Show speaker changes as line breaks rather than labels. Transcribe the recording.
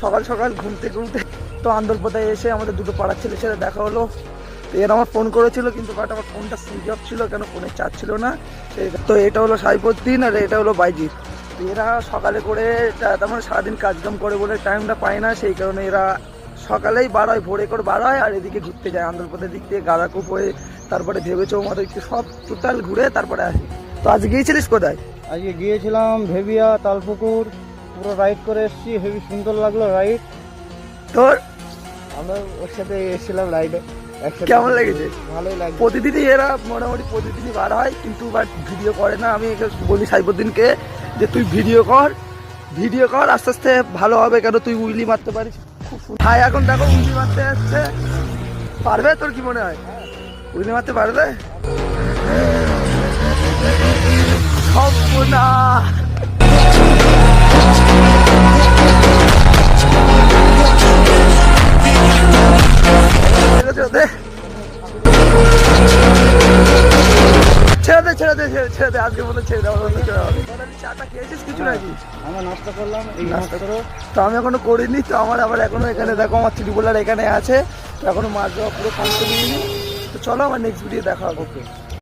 সকাল সকাল ঘুম থেকে উঠে তো আন্দরপোতায় এসে আমাদের দুটো পাড়ার ছেলের সাথে দেখা হলো। তো এরা আমার ফোন করেছিল, কিন্তু বাট আমার ফোনটা সুইচ অফ ছিল, কেন ফোনে চার্জ ছিল না। তো এটা হলো সাইফুদ্দিন আর এটা হলো বাইজিৎ। তো এরা সকালে করে তার মানে সারাদিন কাজকাম করে বলে টাইমটা পায় না, সেই কারণে এরা সকালেই বার হয়, ভোরে করে বার হয় আর এদিকে ঘুরতে যায় আন্দরপোতার দিক থেকে গাঁদাকূপ হয়ে, তারপরে ভেবে চৌমাথা সব টোটাল ঘুরে তারপরে আসি। তো আজ গিয়েছিলিস কোথায়?
আজকে গিয়েছিলাম ভেবিয়া তালপুকুর, পুরো রাইড করে এসেছি, হেবি সুন্দর লাগলো রাইড।
তোর
আমরা ওর সাথে এসেছিলাম রাইডে,
কেমন লেগেছে?
ভালোই লাগছে।
প্রতিদিনই এরা মোটামুটি প্রতিদিনই বার হয়, কিন্তু বাট ভিডিও করে না। আমি একে বলি সাইফুদ্দিনকে যে তুই ভিডিও কর আস্তে আস্তে ভালো হবে, কেন তুই উইলি মারতে পারিস খুব সুন্দর। ভাই এখন দেখো উইলি মারতে যাচ্ছে, পারবে? তোর কি মনে হয় উইলি মারতে পারবে? সব না ছেড়ে দে আজকের মতো ছেড়ে দেওয়া চাটা খেয়েছিস কিছু নাকি?
আমরা নাস্তা করলাম, এই নাস্তা করো।
তো আমি এখনো করিনি, তো আমার আবার এখনো এখানে দেখো আমার ত্রিপুলার এখানে আছে, তো এখনো মাছ দেওয়া পুরো কমপ্লিট হয়নি। তো চলো আমার নেক্সট ভিডিও দেখা হবে।
ওকে।